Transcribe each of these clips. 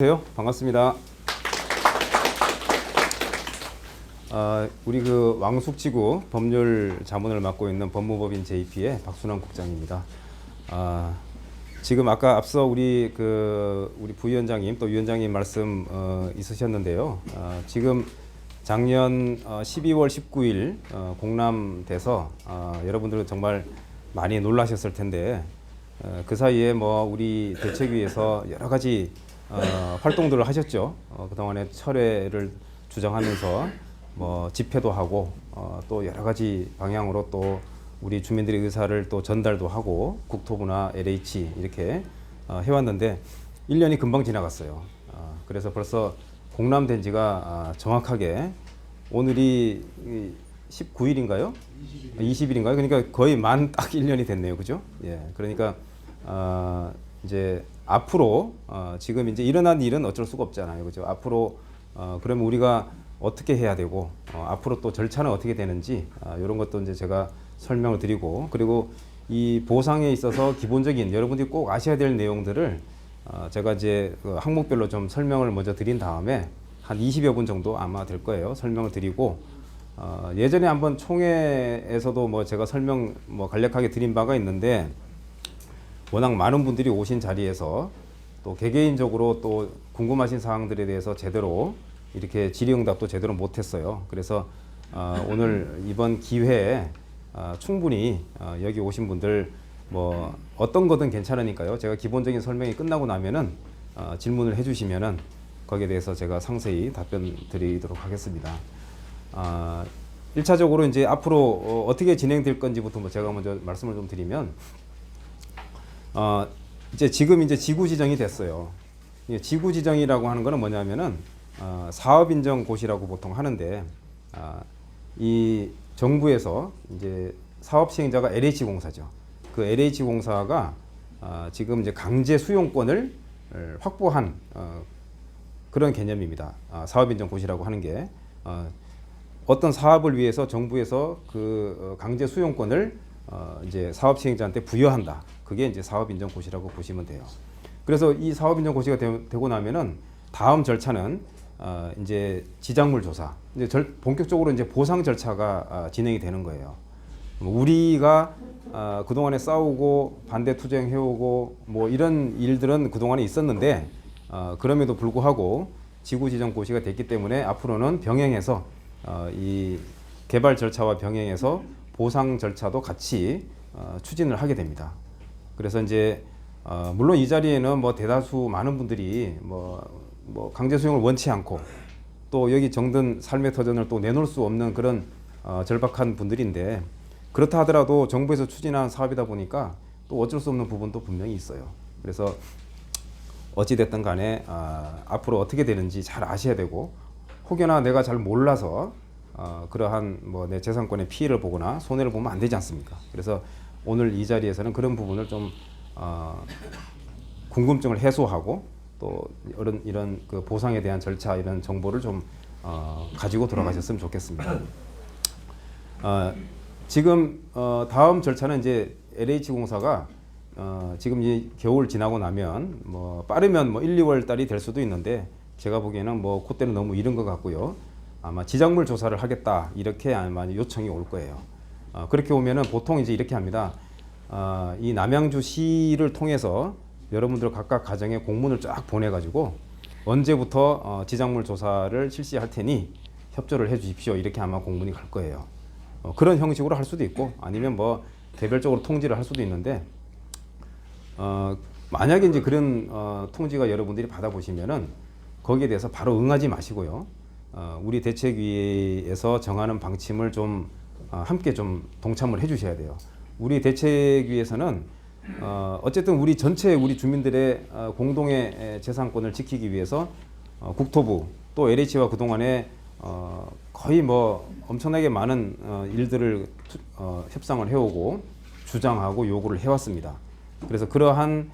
안녕하세요. 반갑습니다. 우리 그 왕숙지구 법률 자문을 맡고 있는 법무법인 JP의 박순환 국장입니다. 지금 아까 앞서 우리 부위원장님 또 위원장님 말씀 있으셨는데요. 지금 작년 12월 19일 공람돼서 여러분들은 정말 많이 놀라셨을 텐데 그 사이에 뭐 우리 대책위에서 여러 가지 활동들을 하셨죠. 그동안에 철회를 주장하면서 뭐 집회도 하고 또 여러 가지 방향으로 또 우리 주민들의 의사를 또 전달도 하고 국토부나 LH 이렇게 해왔는데 1년이 금방 지나갔어요. 그래서 벌써 공람된 지가 정확하게 오늘이 19일인가요? 20일인가요? 그러니까 거의 만 딱 1년이 됐네요. 그죠? 예. 그러니까 이제 앞으로 지금 이제 일어난 일은 어쩔 수가 없잖아요. 그죠? 앞으로 그러면 우리가 어떻게 해야 되고 앞으로 또 절차는 어떻게 되는지 이런 것도 이제 제가 설명을 드리고, 그리고 이 보상에 있어서 기본적인 여러분들이 꼭 아셔야 될 내용들을 제가 이제 그 항목별로 좀 설명을 먼저 드린 다음에 한 20여 분 정도 아마 될 거예요. 설명을 드리고 예전에 한번 총회에서도 뭐 제가 설명 뭐 간략하게 드린 바가 있는데 워낙 많은 분들이 오신 자리에서 또 개개인적으로 또 궁금하신 사항들에 대해서 제대로 이렇게 질의응답도 제대로 못했어요. 그래서 오늘 이번 기회에 충분히 여기 오신 분들 뭐 어떤 거든 괜찮으니까요. 제가 기본적인 설명이 끝나고 나면은 질문을 해주시면은 거기에 대해서 제가 상세히 답변 드리도록 하겠습니다. 1차적으로 이제 앞으로 어떻게 진행될 건지부터 뭐 제가 먼저 말씀을 좀 드리면 이제 지금 이제 지구 지정이 됐어요. 지구 지정이라고 하는 거는 뭐냐면은 사업 인정 고시라고 보통 하는데 이 정부에서 이제 사업 시행자가 LH 공사죠. 그 LH 공사가 지금 이제 강제 수용권을 확보한 그런 개념입니다. 사업 인정 고시라고 하는 게 어떤 사업을 위해서 정부에서 그 강제 수용권을 이제 사업 시행자한테 부여한다. 그게 이제 사업 인정 고시라고 보시면 돼요. 그래서 이 사업 인정 고시가 되고 나면은 다음 절차는 이제 지작물 조사. 이제 본격적으로 이제 보상 절차가 진행이 되는 거예요. 우리가 그동안에 싸우고 반대 투쟁해오고 뭐 이런 일들은 그동안에 있었는데 그럼에도 불구하고 지구 지정 고시가 됐기 때문에 앞으로는 병행해서 이 개발 절차와 병행해서 보상 절차도 같이 추진을 하게 됩니다. 그래서 이제 물론 이 자리에는 뭐 대다수 많은 분들이 뭐 강제 수용을 원치 않고 또 여기 정든 삶의 터전을 또 내놓을 수 없는 그런 절박한 분들인데, 그렇다 하더라도 정부에서 추진한 사업이다 보니까 또 어쩔 수 없는 부분도 분명히 있어요. 그래서 어찌 됐든 간에 앞으로 어떻게 되는지 잘 아셔야 되고, 혹여나 내가 잘 몰라서 그러한 뭐 내 재산권의 피해를 보거나 손해를 보면 안 되지 않습니까? 그래서 오늘 이 자리에서는 그런 부분을 좀 궁금증을 해소하고 또 이런 그 보상에 대한 절차 이런 정보를 좀 가지고 돌아가셨으면 좋겠습니다. 지금 다음 절차는 이제 LH 공사가 지금 이 겨울 지나고 나면 뭐 빠르면 뭐 1, 2월 달이 될 수도 있는데 제가 보기에는 뭐 그때는 너무 이른 것 같고요. 아마 지작물 조사를 하겠다 이렇게 아마 요청이 올 거예요. 그렇게 오면은 보통 이제 이렇게 합니다. 이 남양주시를 통해서 여러분들 각각 가정에 공문을 쫙 보내가지고 언제부터 지작물 조사를 실시할 테니 협조를 해주십시오. 이렇게 아마 공문이 갈 거예요. 그런 형식으로 할 수도 있고 아니면 뭐 개별적으로 통지를 할 수도 있는데 만약에 이제 그런 통지가 여러분들이 받아보시면은 거기에 대해서 바로 응하지 마시고요. 우리 대책위에서 정하는 방침을 좀 함께 좀 동참을 해주셔야 돼요. 우리 대책위에서는 어쨌든 우리 전체 우리 주민들의 공동의 재산권을 지키기 위해서 국토부 또 LH와 그동안에 거의 뭐 엄청나게 많은 일들을 협상을 해오고 주장하고 요구를 해왔습니다. 그래서 그러한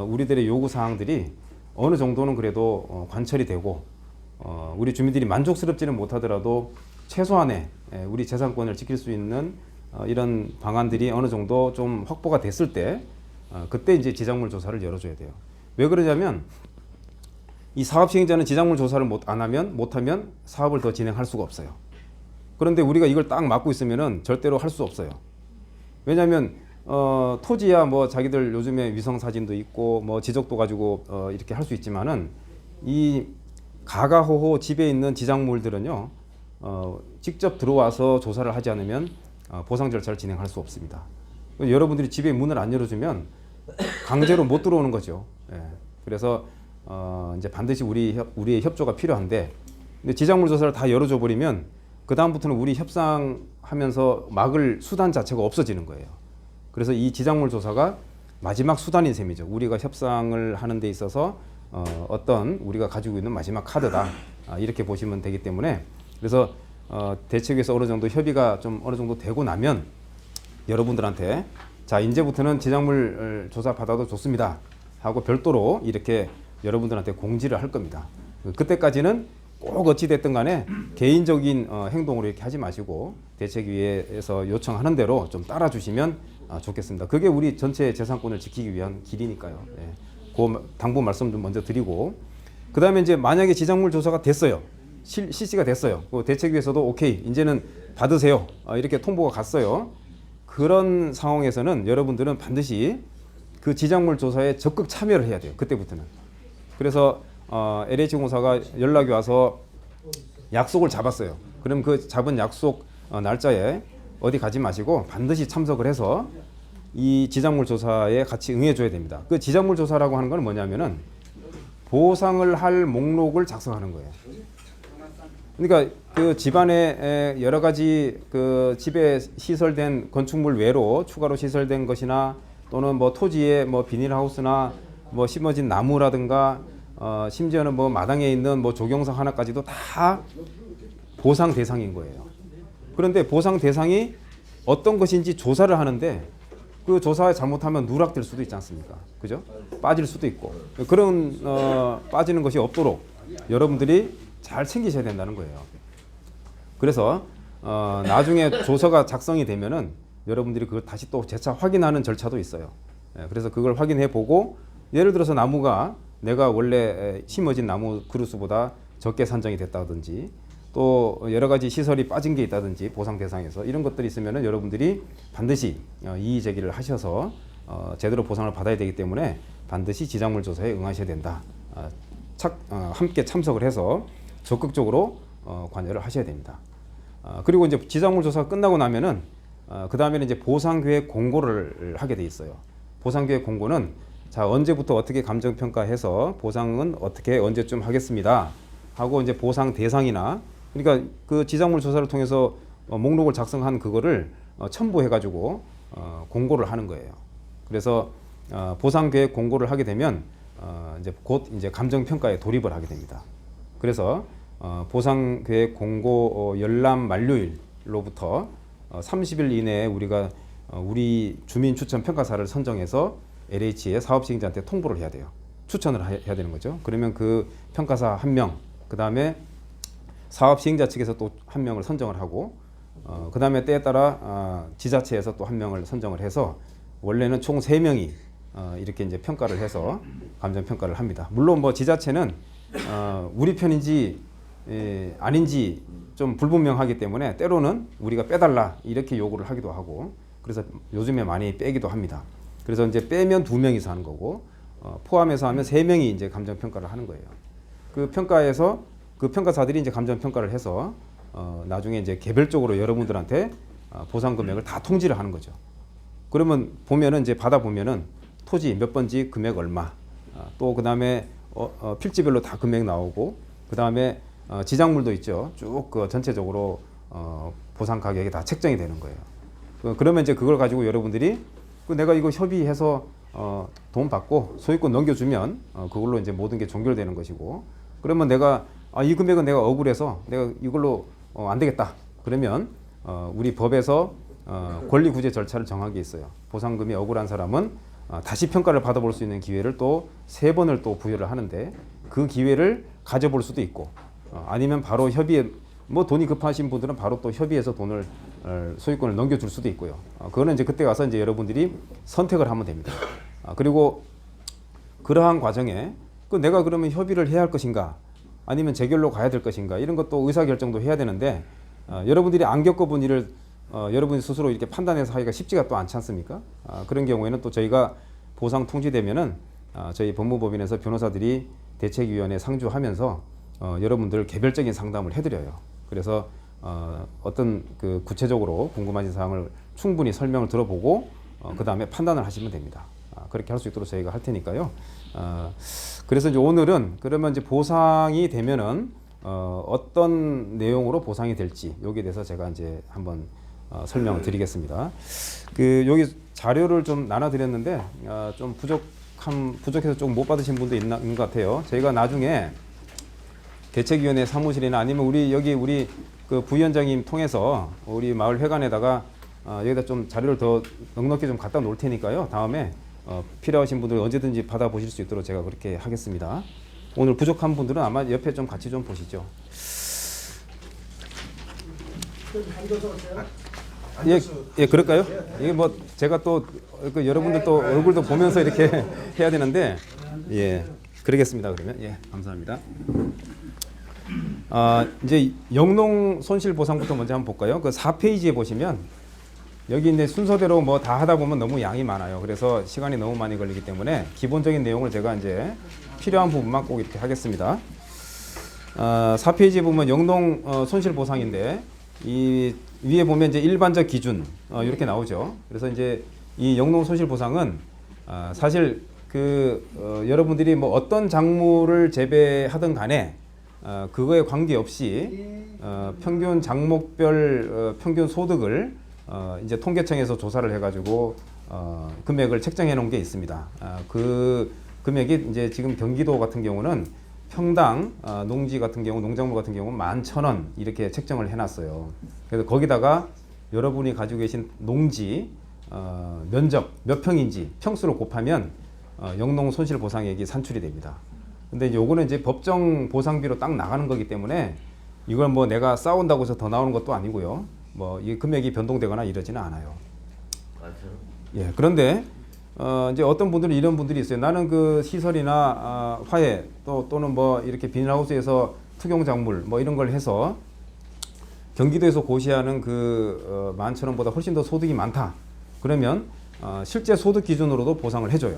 우리들의 요구 사항들이 어느 정도는 그래도 관철이 되고 우리 주민들이 만족스럽지는 못하더라도 최소한의 우리 재산권을 지킬 수 있는 이런 방안들이 어느 정도 좀 확보가 됐을 때 그때 이제 지작물 조사를 열어줘야 돼요. 왜 그러냐면 이 사업 시행자는 지작물 조사를 못하면 사업을 더 진행할 수가 없어요. 그런데 우리가 이걸 딱 막고 있으면은 절대로 할 수 없어요. 왜냐하면 토지야 뭐 자기들 요즘에 위성 사진도 있고 뭐 지적도 가지고 이렇게 할 수 있지만은 이 가가호호 집에 있는 지작물들은요 직접 들어와서 조사를 하지 않으면 보상 절차를 진행할 수 없습니다. 여러분들이 집에 문을 안 열어주면 강제로 못 들어오는 거죠. 예. 그래서 이제 반드시 우리의 협조가 필요한데, 근데 지작물 조사를 다 열어줘 버리면 그 다음부터는 우리 협상하면서 막을 수단 자체가 없어지는 거예요. 그래서 이 지작물 조사가 마지막 수단인 셈이죠. 우리가 협상을 하는 데 있어서 어떤 우리가 가지고 있는 마지막 카드다, 이렇게 보시면 되기 때문에, 그래서 대책위에서 어느 정도 협의가 좀 어느 정도 되고 나면 여러분들한테 자 이제부터는 지작물 조사 받아도 좋습니다 하고 별도로 이렇게 여러분들한테 공지를 할 겁니다. 그때까지는 꼭 어찌 됐든 간에 개인적인 행동으로 이렇게 하지 마시고 대책위에서 요청하는 대로 좀 따라주시면 좋겠습니다. 그게 우리 전체 재산권을 지키기 위한 길이니까요. 예. 그 당부 말씀 좀 먼저 드리고, 그 다음에 이제 만약에 지작물 조사가 됐어요. 실시가 됐어요. 대책위에서도 오케이 이제는 받으세요, 이렇게 통보가 갔어요. 그런 상황에서는 여러분들은 반드시 그 지작물 조사에 적극 참여를 해야 돼요. 그때부터는. 그래서 LH공사가 연락이 와서 약속을 잡았어요. 그럼 그 잡은 약속 날짜에 어디 가지 마시고 반드시 참석을 해서 이 지작물 조사에 같이 응해줘야 됩니다. 그 지작물 조사라고 하는 건 뭐냐면은 보상을 할 목록을 작성하는 거예요. 그러니까 그 집안에 여러 가지 그 집에 시설된 건축물 외로 추가로 시설된 것이나 또는 뭐 토지에 뭐 비닐하우스나 뭐 심어진 나무라든가 심지어는 뭐 마당에 있는 뭐 조경석 하나까지도 다 보상 대상인 거예요. 그런데 보상 대상이 어떤 것인지 조사를 하는데 그 조사에 잘못하면 누락될 수도 있지 않습니까? 그죠? 빠질 수도 있고. 그런 빠지는 것이 없도록 여러분들이 잘 챙기셔야 된다는 거예요. 그래서 나중에 조서가 작성이 되면은 여러분들이 그걸 다시 또 재차 확인하는 절차도 있어요. 그래서 그걸 확인해 보고, 예를 들어서 나무가 내가 원래 심어진 나무 그루스보다 적게 산정이 됐다든지 또 여러 가지 시설이 빠진 게 있다든지 보상 대상에서 이런 것들이 있으면은 여러분들이 반드시 이의 제기를 하셔서 제대로 보상을 받아야 되기 때문에 반드시 지작물 조사에 응하셔야 된다. 함께 참석을 해서 적극적으로 관여를 하셔야 됩니다. 그리고 이제 지작물 조사가 끝나고 나면은 그 다음에는 이제 보상계획 공고를 하게 돼 있어요. 보상계획 공고는 자 언제부터 어떻게 감정평가해서 보상은 어떻게 언제쯤 하겠습니다 하고 이제 보상 대상이나, 그러니까 그 지작물 조사를 통해서 목록을 작성한 그거를 첨부해 가지고 공고를 하는 거예요. 그래서 보상계획 공고를 하게 되면 이제 곧 이제 감정평가에 돌입을 하게 됩니다. 그래서 보상계획 공고 열람 만료일로부터 30일 이내에 우리가 우리 주민 추천 평가사를 선정해서 LH의 사업 시행자한테 통보를 해야 돼요. 추천을 해야 되는 거죠. 그러면 그 평가사 한 명, 그 다음에 사업 시행자 측에서 또 한 명을 선정을 하고, 그 다음에 때에 따라 지자체에서 또 한 명을 선정을 해서 원래는 총 3명이 이렇게 이제 평가를 해서 감정 평가를 합니다. 물론 뭐 지자체는 우리 편인지 아닌지 좀 불분명하기 때문에 때로는 우리가 빼달라 이렇게 요구를 하기도 하고, 그래서 요즘에 많이 빼기도 합니다. 그래서 이제 빼면 2명이서 하는 거고 포함해서 하면 3명이 이제 감정 평가를 하는 거예요. 그 평가에서 그 평가사들이 이제 감정 평가를 해서 나중에 이제 개별적으로 여러분들한테 보상 금액을 다 통지를 하는 거죠. 그러면 보면은 이제 받아 보면은 토지 몇 번지 금액 얼마, 또 그 다음에 필지별로 다 금액 나오고, 그 다음에 지작물도 있죠. 쭉 그 전체적으로 보상 가격이 다 책정이 되는 거예요. 그러면 이제 그걸 가지고 여러분들이 내가 이거 협의해서 돈 받고 소유권 넘겨주면 그걸로 이제 모든 게 종결되는 것이고, 그러면 내가 이 금액은 내가 억울해서 내가 이걸로 안 되겠다. 그러면 우리 법에서 권리 구제 절차를 정한 게 있어요. 보상금이 억울한 사람은 다시 평가를 받아볼 수 있는 기회를 또 3번을 또 부여를 하는데, 그 기회를 가져볼 수도 있고, 아니면 바로 협의에 뭐 돈이 급하신 분들은 바로 또 협의해서 돈을 소유권을 넘겨줄 수도 있고요. 그거는 이제 그때 가서 이제 여러분들이 선택을 하면 됩니다. 그리고 그러한 과정에 그 내가 그러면 협의를 해야 할 것인가, 아니면 재결로 가야 될 것인가, 이런 것도 의사 결정도 해야 되는데 여러분들이 안 겪어본 일을 여러분이 스스로 이렇게 판단해서 하기가 쉽지가 또 않지 않습니까? 그런 경우에는 또 저희가 보상 통지되면은 저희 법무법인에서 변호사들이 대책위원회에 상주하면서 여러분들 개별적인 상담을 해드려요. 그래서 어떤 그 구체적으로 궁금하신 사항을 충분히 설명을 들어보고 그 다음에 판단을 하시면 됩니다. 그렇게 할 수 있도록 저희가 할 테니까요. 그래서 이제 오늘은 그러면 이제 보상이 되면은 어떤 내용으로 보상이 될지 여기에 대해서 제가 이제 한번 설명을 드리겠습니다. 그 여기 자료를 좀 나눠드렸는데 좀 부족해서 좀 못 받으신 분도 있는 것 같아요. 저희가 나중에 대책위원회 사무실이나 아니면 우리 그 부위원장님 통해서 우리 마을 회관에다가 여기다 좀 자료를 더 넉넉히 좀 갖다 놓을 테니까요. 다음에 필요하신 분들 언제든지 받아보실 수 있도록 제가 그렇게 하겠습니다. 오늘 부족한 분들은 아마 옆에 좀 같이 좀 보시죠. 예, 그럴까요? 이게 뭐 제가 또 그 여러분들 또 얼굴도 보면서 이렇게 해야 되는데, 예, 그러겠습니다. 그러면 예, 감사합니다. 이제 영농 손실 보상부터 먼저 한번 볼까요? 그 4페이지에 보시면 여기 이제 순서대로 뭐 다 하다 보면 너무 양이 많아요. 그래서 시간이 너무 많이 걸리기 때문에 기본적인 내용을 제가 이제 필요한 부분만 꼭 이렇게 하겠습니다. 4페이지에 보면 영농 손실 보상인데 이 위에 보면 이제 일반적 기준 이렇게 나오죠. 그래서 이제 이 영농 손실 보상은 사실 그 여러분들이 뭐 어떤 작물을 재배하든 간에 그거에 관계없이 평균 작목별 평균 소득을 이제 통계청에서 조사를 해가지고 금액을 책정해 놓은 게 있습니다. 그 금액이 이제 지금 경기도 같은 경우는 평당 농지 같은 경우 농작물 같은 경우 11,000원 이렇게 책정을 해놨어요. 그래서 거기다가 여러분이 가지고 계신 농지 면적 몇 평인지 평수로 곱하면 영농 손실 보상액이 산출이 됩니다. 근데 이제 요거는 이제 법정 보상비로 딱 나가는 거기 때문에 이걸 뭐 내가 싸운다고 해서 더 나오는 것도 아니고요. 뭐 이 금액이 변동되거나 이러지는 않아요. 맞아요. 예, 그런데 이제 어떤 분들은 이런 분들이 있어요. 나는 그 시설이나 화해 또는 뭐 이렇게 비닐하우스에서 투경작물 뭐 이런 걸 해서 경기도에서 고시하는 그 11,000원보다 훨씬 더 소득이 많다. 그러면 실제 소득 기준으로도 보상을 해줘요.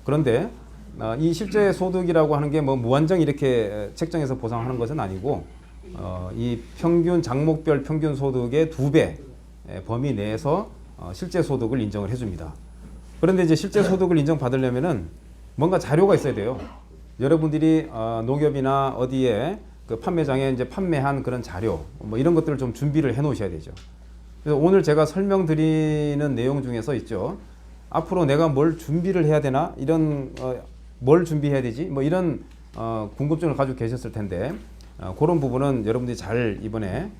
그런데 이 실제 소득이라고 하는 게 뭐 무한정 이렇게 책정해서 보상하는 것은 아니고 이 평균 작목별 평균 소득의 2배 범위 내에서 실제 소득을 인정을 해줍니다. 그런데 이제 실제 소득을 인정받으려면은 뭔가 자료가 있어야 돼요. 여러분들이 농협이나 어디에 그 판매장에 이제 판매한 그런 자료 뭐 이런 것들을 좀 준비를 해 놓으셔야 되죠. 그래서 오늘 제가 설명드리는 내용 중에서 있죠. 앞으로 내가 뭘 준비를 해야 되나 이런 뭘 준비해야 되지 뭐 이런 궁금증을 가지고 계셨을 텐데 그런 부분은 여러분들이 잘 이번에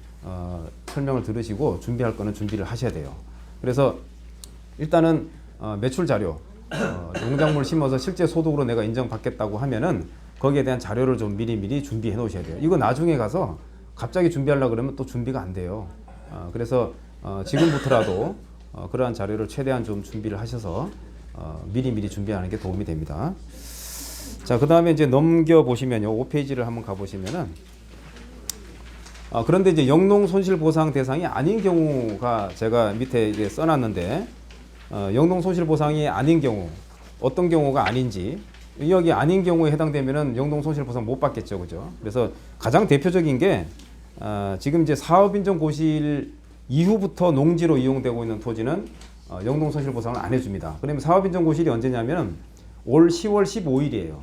설명을 들으시고 준비할 거는 준비를 하셔야 돼요. 그래서 일단은 매출 자료 농작물 심어서 실제 소득으로 내가 인정받겠다고 하면은 거기에 대한 자료를 좀 미리 준비해 놓으셔야 돼요. 이거 나중에 가서 갑자기 준비하려고 그러면 또 준비가 안 돼요. 그래서 지금부터라도 그러한 자료를 최대한 좀 준비를 하셔서 미리 준비하는 게 도움이 됩니다. 자, 그 다음에 이제 넘겨 보시면요, 5페이지를 한번 가 보시면은 그런데 이제 영농 손실 보상 대상이 아닌 경우가 제가 밑에 이게 써놨는데 영농 손실 보상이 아닌 경우 어떤 경우가 아닌지 여기 아닌 경우에 해당되면은 영농 손실 보상 못 받겠죠, 그죠? 그래서 가장 대표적인 게 지금 이제 사업인정 고시일 이후부터 농지로 이용되고 있는 토지는 영농 손실 보상을 안 해줍니다. 그러면 사업인정 고시일이 언제냐면 올 10월 15일이에요.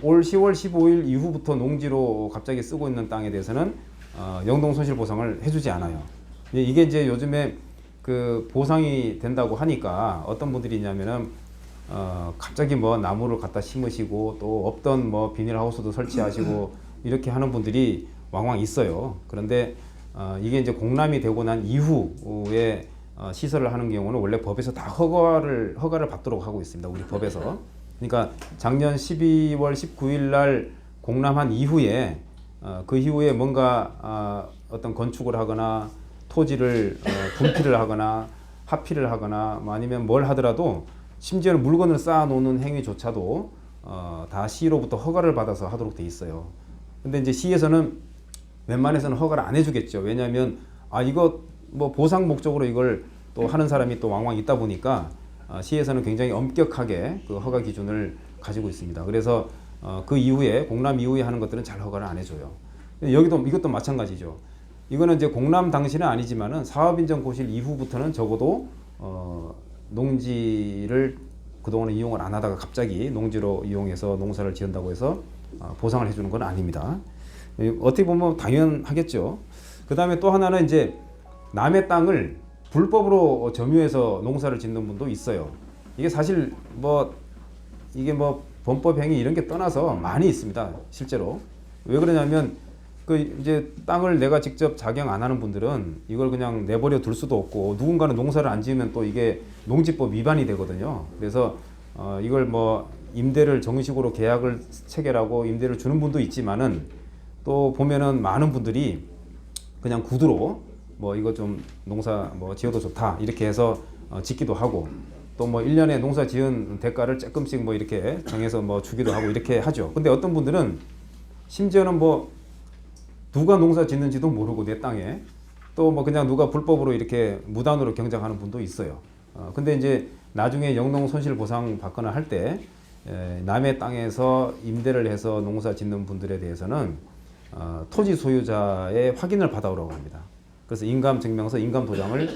올 10월 15일 이후부터 농지로 갑자기 쓰고 있는 땅에 대해서는 영농 손실 보상을 해주지 않아요. 이게 이제 요즘에 그 보상이 된다고 하니까 어떤 분들이 있냐면은 갑자기 뭐 나무를 갖다 심으시고 또 없던 뭐 비닐하우스도 설치하시고 이렇게 하는 분들이 왕왕 있어요. 그런데 이게 이제 공람이 되고 난 이후에 시설을 하는 경우는 원래 법에서 다 허가를 받도록 하고 있습니다. 우리 법에서. 그러니까 작년 12월 19일 날 공람한 이후에 그 이후에 뭔가 어떤 건축을 하거나 토지를 분필을 하거나 합필을 하거나 뭐 아니면 뭘 하더라도 심지어는 물건을 쌓아 놓는 행위조차도 다 시로부터 허가를 받아서 하도록 돼 있어요. 근데 이제 시에서는 웬만해서는 허가를 안 해주겠죠. 왜냐하면 이거 뭐 보상 목적으로 이걸 또 하는 사람이 또 왕왕 있다 보니까 시에서는 굉장히 엄격하게 그 허가 기준을 가지고 있습니다. 그래서 그 이후에 공람 이후에 하는 것들은 잘 허가를 안 해줘요. 여기도 이것도 마찬가지죠. 이거는 이제 공람 당시는 아니지만은 사업인정 고실 이후부터는 적어도 농지를 그동안은 이용을 안 하다가 갑자기 농지로 이용해서 농사를 지은다고 해서 보상을 해주는 건 아닙니다. 어떻게 보면 당연하겠죠. 그 다음에 또 하나는 이제 남의 땅을 불법으로 점유해서 농사를 짓는 분도 있어요. 이게 사실 이게 범법 행위 이런 게 떠나서 많이 있습니다. 실제로. 왜 그러냐면 그 이제 땅을 내가 직접 작용 안 하는 분들은 이걸 그냥 내버려 둘 수도 없고 누군가는 농사를 안 지으면 또 이게 농지법 위반이 되거든요. 그래서 이걸 임대를 정식으로 계약을 체결하고 임대를 주는 분도 있지만은 또 보면은 많은 분들이 그냥 구두로 이거 좀 농사 지어도 좋다 이렇게 해서 짓기도 하고 또 1년에 농사 지은 대가를 조금씩 이렇게 정해서 주기도 하고 이렇게 하죠. 근데 어떤 분들은 심지어는 누가 농사 짓는지도 모르고 내 땅에 또 그냥 누가 불법으로 이렇게 무단으로 경작하는 분도 있어요. 근데 이제 나중에 영농 손실 보상 받거나 할 때 남의 땅에서 임대를 해서 농사 짓는 분들에 대해서는 토지 소유자의 확인을 받아오라고 합니다. 그래서 인감증명서, 인감도장을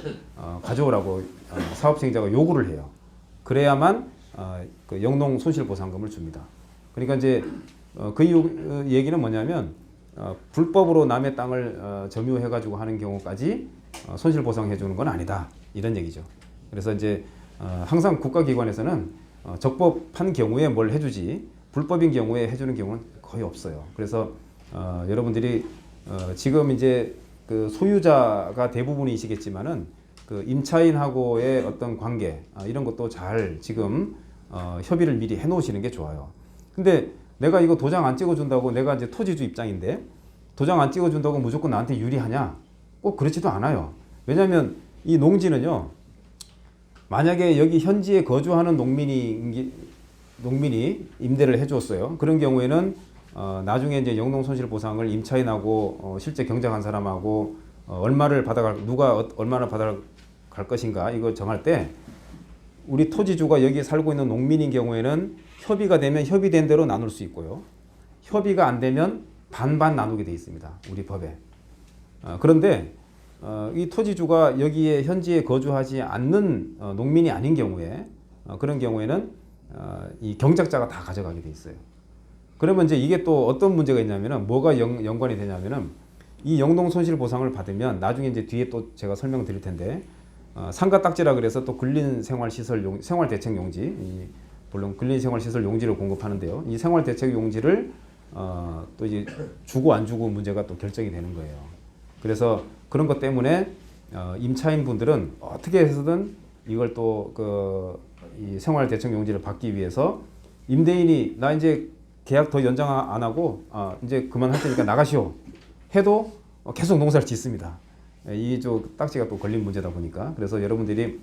가져오라고 사업시행자가 요구를 해요. 그래야만 그 영농 손실보상금을 줍니다. 그러니까 이제 그 얘기는 뭐냐면 불법으로 남의 땅을 점유해가지고 하는 경우까지 손실보상해 주는 건 아니다 이런 얘기죠. 그래서 이제 항상 국가기관에서는 적법한 경우에 뭘 해주지 불법인 경우에 해주는 경우는 거의 없어요. 그래서 여러분들이 지금 이제 그 소유자가 대부분이시겠지만은 그 임차인하고의 어떤 관계 이런 것도 잘 지금 협의를 미리 해놓으시는 게 좋아요. 근데 내가 이거 도장 안 찍어준다고 내가 이제 토지주 입장인데 도장 안 찍어준다고 무조건 나한테 유리하냐? 꼭 그렇지도 않아요. 왜냐하면 이 농지는요. 만약에 여기 현지에 거주하는 농민이 임대를 해줬어요. 그런 경우에는 나중에 이제 영농손실보상을 임차인하고 실제 경작한 사람하고 누가 얼마나 받아갈 것인가 이걸 정할 때 우리 토지주가 여기 살고 있는 농민인 경우에는 협의가 되면 협의된 대로 나눌 수 있고요. 협의가 안 되면 반반 나누게 돼 있습니다. 우리 법에. 그런데 이 토지주가 여기에 현지에 거주하지 않는 농민이 아닌 경우에 그런 경우에는 이 경작자가 다 가져가게 돼 있어요. 그러면 이제 이게 또 어떤 문제가 있냐면은 뭐가 연관이 되냐면은 이 영농 손실 보상을 받으면 나중에 이제 뒤에 또 제가 설명드릴 텐데 상가 딱지라 그래서 또 근린 생활 시설 생활 대책 용지 물론 근린 생활 시설 용지를 공급하는데요. 이 생활 대책 용지를 또 이제 주고 안 주고 문제가 또 결정이 되는 거예요. 그래서 그런 것 때문에 임차인 분들은 어떻게 해서든 이걸 또 이 생활 대책 용지를 받기 위해서 임대인이 나 이제 계약 더 연장 안 하고 이제 그만할 테니까 나가시오 해도 계속 농사를 짓습니다. 이 딱지가 또 걸린 문제다 보니까 그래서 여러분들이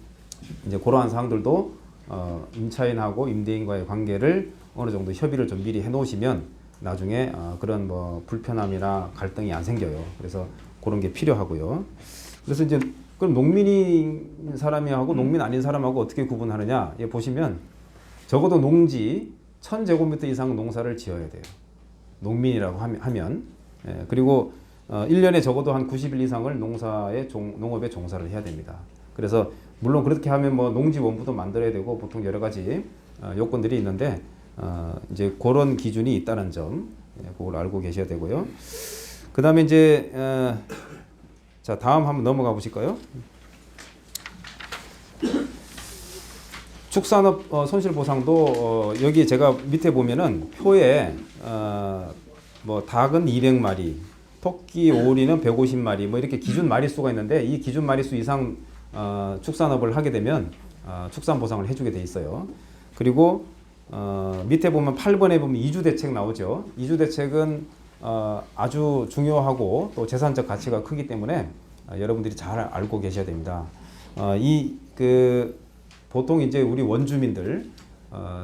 이제 그러한 사항들도 임차인하고 임대인과의 관계를 어느 정도 협의를 좀 미리 해놓으시면 나중에 그런 불편함이나 갈등이 안 생겨요. 그래서 그런 게 필요하고요. 그래서 이제 그럼 농민인 사람이 하고 농민 아닌 사람하고 어떻게 구분하느냐? 보시면 적어도 농지 1000제곱미터 이상 농사를 지어야 돼요. 농민이라고 하면. 그리고 1년에 적어도 한 90일 이상을 농업에 종사를 해야 됩니다. 그래서 물론 그렇게 하면 농지 원부도 만들어야 되고 보통 여러 가지 요건들이 있는데 이제 그런 기준이 있다는 점 그걸 알고 계셔야 되고요. 그 다음에 이제 자 다음 한번 넘어가 보실까요? 축산업 손실보상도 여기 제가 밑에 보면은 표에 닭은 200마리, 토끼, 오리는 150마리 이렇게 기준 마리수가 있는데 이 기준 마리수 이상 축산업을 하게 되면 축산보상을 해주게 돼 있어요. 그리고 밑에 보면 8번에 보면 이주대책 나오죠. 이주대책은 아주 중요하고 또 재산적 가치가 크기 때문에 여러분들이 잘 알고 계셔야 됩니다. 보통 이제 우리 원주민들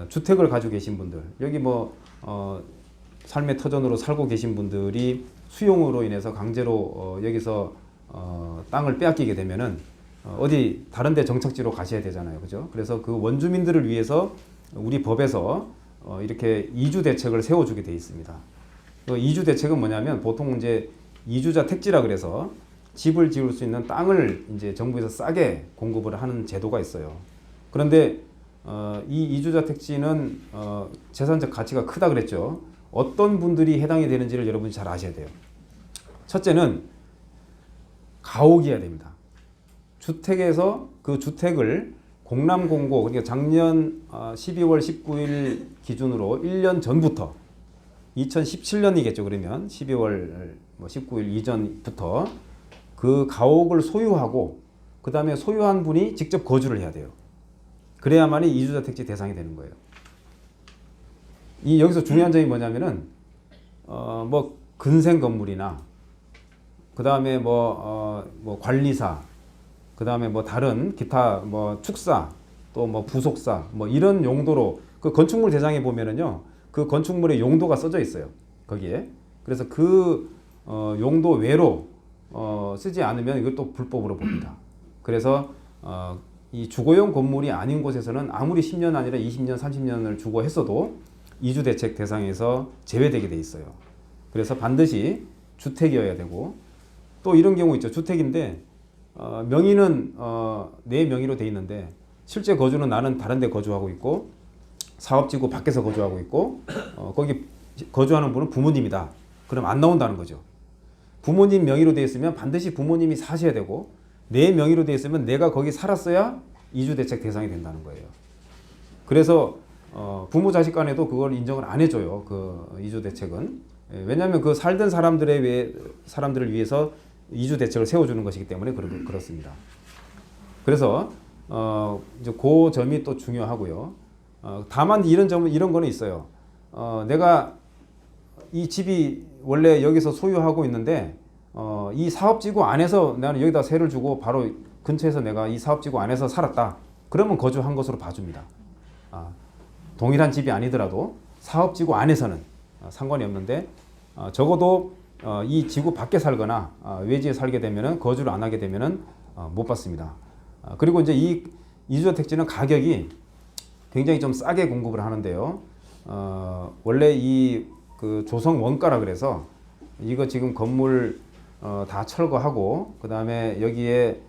주택을 가지고 계신 분들, 여기 뭐 삶의 터전으로 살고 계신 분들이 수용으로 인해서 강제로 여기서 땅을 빼앗기게 되면은 어디 다른 데 정착지로 가셔야 되잖아요. 그죠? 그래서 그 원주민들을 위해서 우리 법에서 이렇게 이주 대책을 세워주게 돼 있습니다. 그 이주 대책은 뭐냐면 보통 이제 이주자 택지라 그래서 집을 지을 수 있는 땅을 이제 정부에서 싸게 공급을 하는 제도가 있어요. 그런데 이 이주자 택지는 재산적 가치가 크다 그랬죠. 어떤 분들이 해당이 되는지를 여러분이 잘 아셔야 돼요. 첫째는 가옥이어야 됩니다. 주택에서 그 주택을 공람공고, 그러니까 작년 12월 19일 기준으로 1년 전부터 2017년이겠죠. 그러면 12월 19일 이전부터 그 가옥을 소유하고 그 다음에 소유한 분이 직접 거주를 해야 돼요. 그래야만이 이주자 택지 대상이 되는 거예요. 이 여기서 중요한 점이 뭐냐면은 뭐 근생 건물이나 그 다음에 뭐 관리사, 그 다음에 뭐 다른 기타 뭐 축사, 또 뭐 부속사, 뭐 이런 용도로 그 건축물 대장에 보면은요, 그 건축물의 용도가 써져 있어요. 거기에. 그래서 그 용도 외로 쓰지 않으면 이걸 또 불법으로 봅니다. 그래서 이 주거용 건물이 아닌 곳에서는 아무리 10년 아니라 20년, 30년을 주거했어도 이주대책 대상에서 제외되게 돼 있어요. 그래서 반드시 주택이어야 되고, 또 이런 경우 있죠. 주택인데 명의는 내 명의로 돼 있는데 실제 거주는 나는 다른 데 거주하고 있고 사업지구 밖에서 거주하고 있고 거기 거주하는 분은 부모님이다. 그럼 안 나온다는 거죠. 부모님 명의로 돼 있으면 반드시 부모님이 사셔야 되고, 내 명의로 돼 있으면 내가 거기 살았어야 이주대책 대상이 된다는 거예요. 그래서 부모 자식 간에도 그걸 인정을 안 해줘요. 그 이주대책은. 왜냐하면 그 살던 사람들을 위해서 이주대책을 세워주는 것이기 때문에 그렇습니다. 그래서 이제 그 점이 또 중요하고요. 다만 이런 거는 있어요. 내가 이 집이 원래 여기서 소유하고 있는데 이 사업지구 안에서 나는 여기다 세를 주고 바로 근처에서 내가 이 사업지구 안에서 살았다. 그러면 거주한 것으로 봐줍니다. 동일한 집이 아니더라도 사업지구 안에서는 상관이 없는데 적어도 이 지구 밖에 살거나 외지에 살게 되면은 거주를 안 하게 되면은 못 받습니다. 그리고 이제 이 이주자 택지는 가격이 굉장히 좀 싸게 공급을 하는데요. 원래 이 그 조성 원가라 그래서 이거 지금 건물 다 철거하고 그 다음에 여기에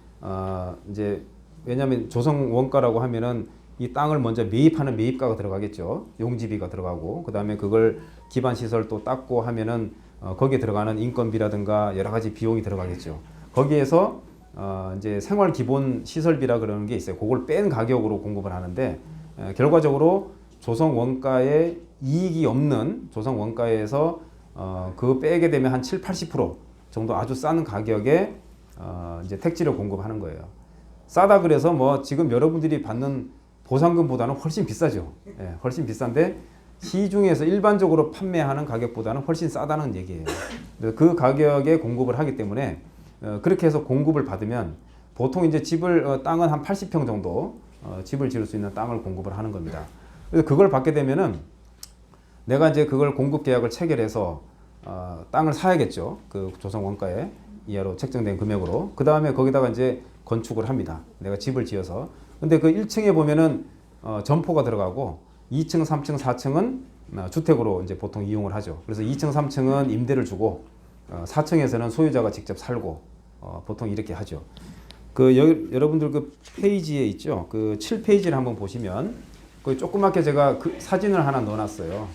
이제 왜냐하면 조성 원가라고 하면은 이 땅을 먼저 매입하는 매입가가 들어가겠죠. 용지비가 들어가고 그 다음에 그걸 기반 시설 또 닦고 하면은 거기에 들어가는 인건비라든가 여러 가지 비용이 들어가겠죠. 거기에서 이제 생활 기본 시설비라 그러는 게 있어요. 그걸 뺀 가격으로 공급을 하는데 결과적으로 조성 원가에 이익이 없는 조성 원가에서 그거 빼게 되면 한 7~80% 정도 아주 싼 가격에 이제 택지를 공급하는 거예요. 싸다 그래서 뭐 지금 여러분들이 받는 보상금보다는 훨씬 비싸죠. 예, 훨씬 비싼데 시중에서 일반적으로 판매하는 가격보다는 훨씬 싸다는 얘기예요. 그 가격에 공급을 하기 때문에 그렇게 해서 공급을 받으면 보통 이제 땅은 한 80평 정도 집을 지을 수 있는 땅을 공급을 하는 겁니다. 그래서 그걸 받게 되면은 내가 이제 그걸 공급 계약을 체결해서 땅을 사야겠죠. 그 조성 원가에 이하로 책정된 금액으로. 그 다음에 거기다가 이제 건축을 합니다. 내가 집을 지어서. 근데 그 1층에 보면은 점포가 들어가고 2층, 3층, 4층은 주택으로 이제 보통 이용을 하죠. 그래서 2층, 3층은 임대를 주고 4층에서는 소유자가 직접 살고 보통 이렇게 하죠. 여러분들 그 페이지에 있죠. 그 7페이지를 한번 보시면 그 조그맣게 제가 그 사진을 하나 넣어놨어요.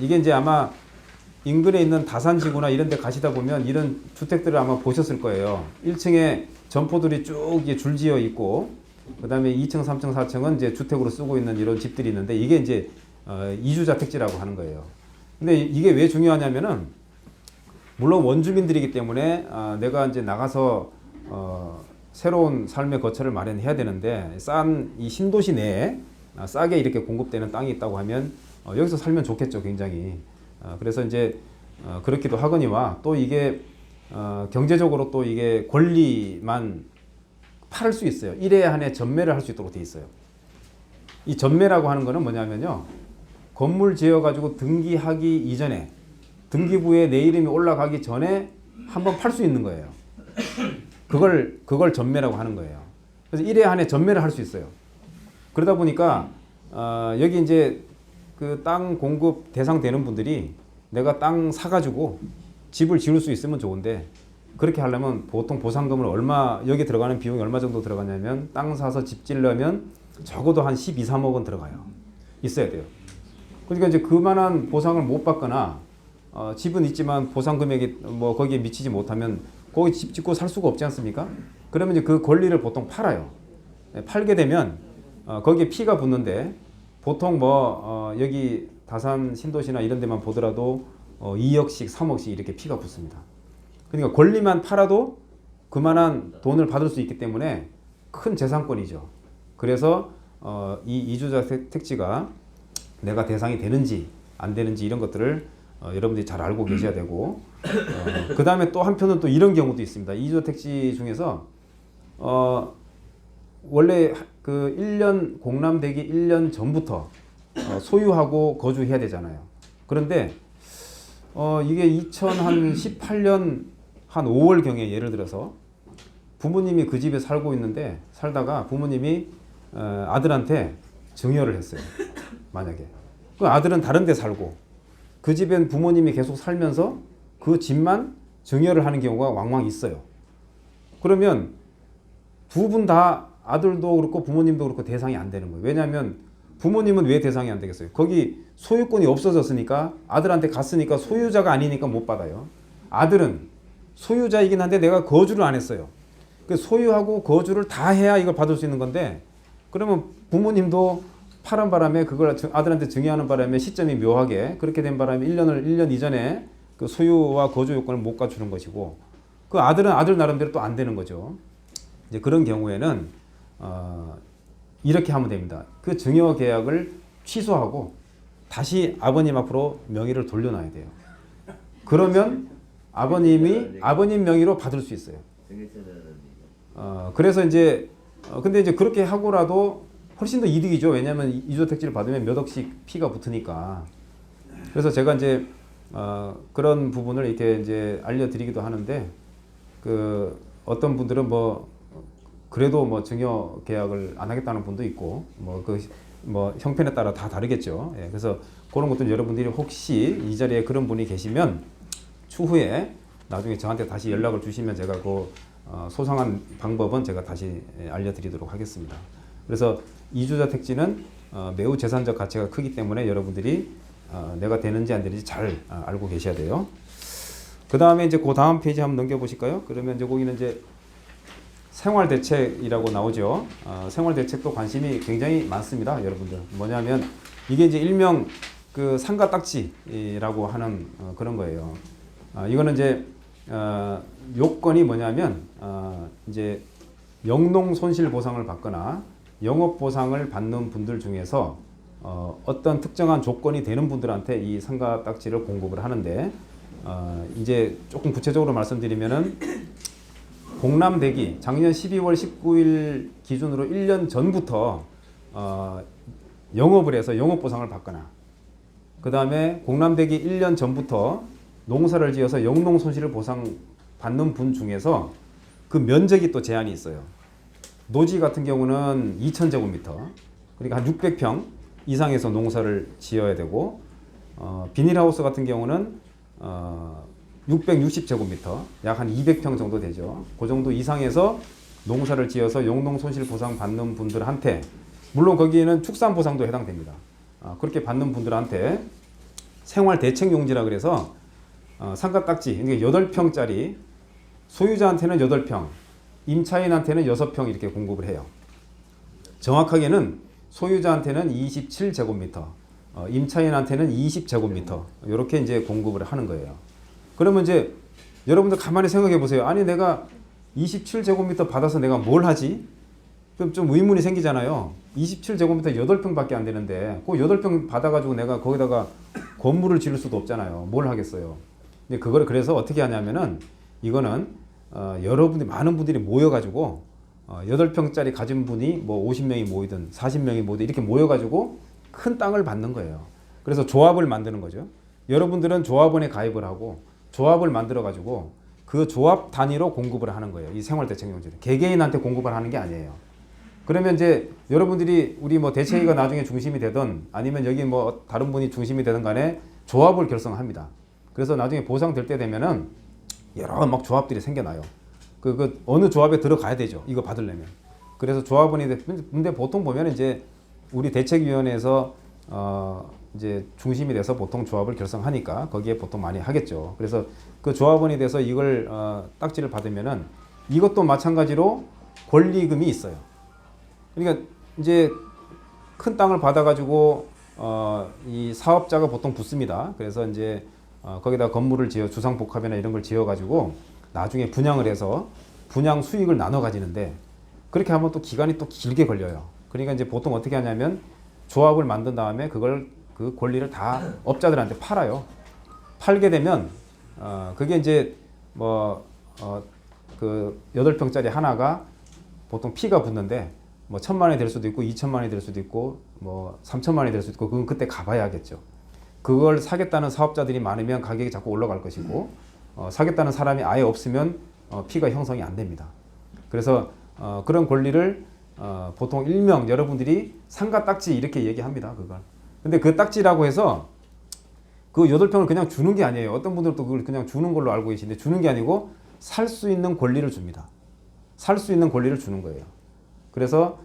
이게 이제 아마 인근에 있는 다산지구나 이런 데 가시다 보면 이런 주택들을 아마 보셨을 거예요. 1층에 점포들이 쭉 줄지어 있고 그 다음에 2층, 3층, 4층은 이제 주택으로 쓰고 있는 이런 집들이 있는데 이게 이제 이주자 택지라고 하는 거예요. 근데 이게 왜 중요하냐면은 물론 원주민들이기 때문에 내가 이제 나가서 새로운 삶의 거처를 마련해야 되는데 싼 이 신도시 내에 싸게 이렇게 공급되는 땅이 있다고 하면 여기서 살면 좋겠죠, 굉장히. 그래서 이제 그렇기도 하거니와 또 이게 경제적으로 또 이게 권리만 팔을 수 있어요. 1회 안에 전매를 할 수 있도록 돼 있어요. 이 전매라고 하는 거는 뭐냐면요. 건물 지어가지고 등기하기 이전에 등기부에 내 이름이 올라가기 전에 한번 팔 수 있는 거예요. 그걸 전매라고 하는 거예요. 그래서 1회 안에 전매를 할 수 있어요. 그러다 보니까 여기 이제 그 땅 공급 대상 되는 분들이 내가 땅 사가지고 집을 지을 수 있으면 좋은데 그렇게 하려면 보통 보상금을 여기 들어가는 비용이 얼마 정도 들어가냐면 땅 사서 집 지으려면 적어도 한 12, 3억 원 들어가요. 있어야 돼요. 그러니까 이제 그만한 보상을 못 받거나 집은 있지만 보상 금액이 뭐 거기에 미치지 못하면 거기 집 짓고 살 수가 없지 않습니까? 그러면 이제 그 권리를 보통 팔아요. 팔게 되면 거기에 피가 붙는데 보통 여기 다산 신도시나 이런 데만 보더라도 2억씩 3억씩 이렇게 피가 붙습니다. 그러니까 권리만 팔아도 그만한 돈을 받을 수 있기 때문에 큰 재산권이죠. 그래서 이 이주자 택지가 내가 대상이 되는지 안 되는지 이런 것들을 여러분들이 잘 알고 계셔야 되고 그 다음에 또 한편은 또 이런 경우도 있습니다. 이주자 택지 중에서 원래 그 1년 공람되기 1년 전부터 소유하고 거주해야 되잖아요. 그런데 이게 2018년 한 5월경에 예를 들어서 부모님이 그 집에 살고 있는데 살다가 부모님이 아들한테 증여를 했어요. 만약에 그 아들은 다른 데 살고 그 집엔 부모님이 계속 살면서 그 집만 증여를 하는 경우가 왕왕 있어요. 그러면 두 분 다 아들도 그렇고 부모님도 그렇고 대상이 안 되는 거예요. 왜냐하면 부모님은 왜 대상이 안 되겠어요? 거기 소유권이 없어졌으니까 아들한테 갔으니까 소유자가 아니니까 못 받아요. 아들은 소유자이긴 한데 내가 거주를 안 했어요. 그 소유하고 거주를 다 해야 이걸 받을 수 있는 건데 그러면 부모님도 파란 바람에 그걸 아들한테 증여하는 바람에 시점이 묘하게 그렇게 된 바람에 1년 이전에 그 소유와 거주 요건을 못 갖추는 것이고 그 아들은 아들 나름대로 또 안 되는 거죠. 이제 그런 경우에는 이렇게 하면 됩니다. 그 증여 계약을 취소하고 다시 아버님 앞으로 명의를 돌려놔야 돼요. 그러면 아버님 명의로 받을 수 있어요. 그래서 이제 근데 이제 그렇게 하고라도 훨씬 더 이득이죠. 왜냐하면 이주택지를 받으면 몇 억씩 피가 붙으니까. 그래서 제가 이제 그런 부분을 이렇게 이제 알려드리기도 하는데 그 어떤 분들은 그래도 증여 계약을 안 하겠다는 분도 있고 형편에 따라 다 다르겠죠. 예, 그래서 그런 것들 여러분들이 혹시 이 자리에 그런 분이 계시면 추후에 나중에 저한테 다시 연락을 주시면 제가 그 소상한 방법은 제가 다시 알려드리도록 하겠습니다. 그래서 이주자 택지는 매우 재산적 가치가 크기 때문에 여러분들이 내가 되는지 안 되는지 잘 알고 계셔야 돼요. 그 다음에 이제 그 다음 페이지 한번 넘겨보실까요? 그러면 이제 거기는 이제 생활대책이라고 나오죠. 생활대책도 관심이 굉장히 많습니다, 여러분들. 뭐냐면 이게 이제 일명 그 상가딱지라고 하는 그런 거예요. 이거는 이제 요건이 뭐냐면 이제 영농 손실 보상을 받거나 영업 보상을 받는 분들 중에서 어떤 특정한 조건이 되는 분들한테 이 상가딱지를 공급을 하는데 이제 조금 구체적으로 말씀드리면은 공람되기 작년 12월 19일 기준으로 1년 전부터 영업을 해서 영업 보상을 받거나 그 다음에 공람되기 1년 전부터 농사를 지어서 영농 손실을 보상 받는 분 중에서 그 면적이 또 제한이 있어요. 노지 같은 경우는 2,000제곱미터 그러니까 한 600평 이상에서 농사를 지어야 되고 비닐하우스 같은 경우는 660제곱미터 약 한 200평 정도 되죠. 그 정도 이상에서 농사를 지어서 영농 손실 보상 받는 분들한테 물론 거기에는 축산 보상도 해당됩니다. 그렇게 받는 분들한테 생활 대책 용지라 그래서 상가딱지 그러니까 8평짜리 소유자한테는 8평 임차인한테는 6평 이렇게 공급을 해요. 정확하게는 소유자한테는 27제곱미터 임차인한테는 20제곱미터 이렇게 이제 공급을 하는 거예요. 그러면 이제 여러분들 가만히 생각해 보세요. 아니 내가 27제곱미터 받아서 내가 뭘 하지? 그럼 좀 의문이 생기잖아요. 27제곱미터 8평밖에 안 되는데 그 8평 받아가지고 내가 거기다가 건물을 지을 수도 없잖아요. 뭘 하겠어요. 근데 그걸 그래서 어떻게 하냐면은 이거는 여러분들이 많은 분들이 모여가지고 8평짜리 가진 분이 뭐 50명이 모이든 40명이 모이든 이렇게 모여가지고 큰 땅을 받는 거예요. 그래서 조합을 만드는 거죠. 여러분들은 조합원에 가입을 하고 조합을 만들어가지고 그 조합 단위로 공급을 하는 거예요. 이 생활대책용지를 개개인한테 공급을 하는 게 아니에요. 그러면 이제 여러분들이 우리 뭐 대책위가 나중에 중심이 되든 아니면 여기 뭐 다른 분이 중심이 되든 간에 조합을 결성합니다. 그래서 나중에 보상될 때 되면은 여러 막 조합들이 생겨나요. 그 어느 조합에 들어가야 되죠. 이거 받으려면. 그래서 조합원이 근데 보통 보면 이제 우리 대책위원회에서 이제 중심이 돼서 보통 조합을 결성하니까 거기에 보통 많이 하겠죠. 그래서 그 조합원이 돼서 이걸 딱지를 받으면은 이것도 마찬가지로 권리금이 있어요. 그러니까 이제 큰 땅을 받아가지고 이 사업자가 보통 붙습니다. 그래서 이제 거기다 건물을 지어 주상복합이나 이런 걸 지어가지고 나중에 분양을 해서 분양 수익을 나눠 가지는데 그렇게 하면 또 기간이 또 길게 걸려요. 그러니까 이제 보통 어떻게 하냐면 조합을 만든 다음에 그걸 그 권리를 다 업자들한테 팔아요. 팔게 되면 그게 이제 그 8평짜리 하나가 보통 피가 붙는데 뭐 1,000만 원이 될 수도 있고 2,000만 원이 될 수도 있고 뭐 3,000만 원이 될 수도 있고 그건 그때 가봐야겠죠. 그걸 사겠다는 사업자들이 많으면 가격이 자꾸 올라갈 것이고 사겠다는 사람이 아예 없으면 피가 형성이 안 됩니다. 그래서 그런 권리를 보통 일명 여러분들이 상가 딱지 이렇게 얘기합니다. 그걸. 근데 그 딱지라고 해서 그 8평을 그냥 주는 게 아니에요. 어떤 분들도 그걸 그냥 주는 걸로 알고 계신데 주는 게 아니고 살 수 있는 권리를 줍니다. 살 수 있는 권리를 주는 거예요. 그래서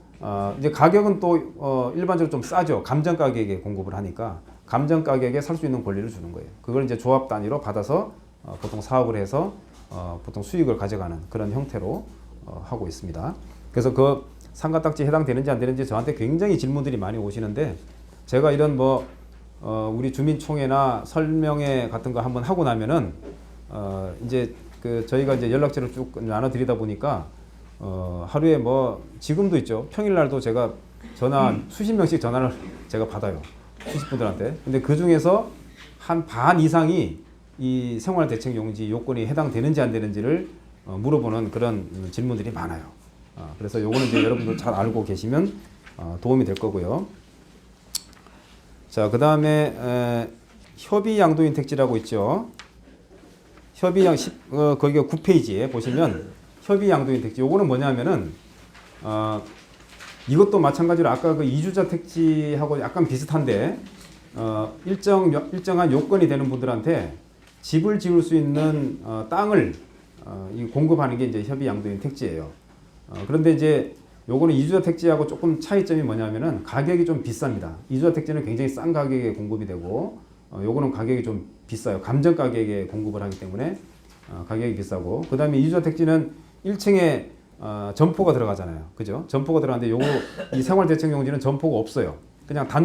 이제 가격은 또 일반적으로 좀 싸죠. 감정 가격에 공급을 하니까 감정 가격에 살 수 있는 권리를 주는 거예요. 그걸 이제 조합 단위로 받아서 보통 사업을 해서 보통 수익을 가져가는 그런 형태로 하고 있습니다. 그래서 그 상가 딱지 해당되는지 안 되는지 저한테 굉장히 질문들이 많이 오시는데 제가 이런 우리 주민총회나 설명회 같은 거 한번 하고 나면은 이제 그 저희가 이제 연락처를 쭉 나눠드리다 보니까 하루에 뭐 지금도 있죠. 평일날도 제가 전화 수십 명씩 전화를 제가 받아요. 수십 분들한테. 근데 그 중에서 한 반 이상이 이 생활대책용지 요건이 해당되는지 안 되는지를 물어보는 그런 질문들이 많아요. 그래서 요거는 이제 여러분들 잘 알고 계시면 도움이 될 거고요. 자, 그 다음에 협의 양도인 택지라고 있죠. 협의 거기가 9페이지에 보시면 협의 양도인 택지. 요거는 뭐냐면은 이것도 마찬가지로 아까 그 이주자 택지하고 약간 비슷한데 일정한 요건이 되는 분들한테 집을 지을 수 있는 땅을 공급하는 게 이제 협의 양도인 택지예요. 그런데 이제 요거는 이주자 택지하고 조금 차이점이 뭐냐면은 가격이 좀 비쌉니다. 이주자 택지는 굉장히 싼 가격에 공급이 되고 요거는 가격이 좀 비싸요. 감정 가격에 공급을 하기 때문에 가격이 비싸고 그 다음에 이주자 택지는 1층에 점포가 들어가잖아요. 그죠? 점포가 들어가는데 요거 이 생활대책용지는 점포가 없어요. 그냥 단독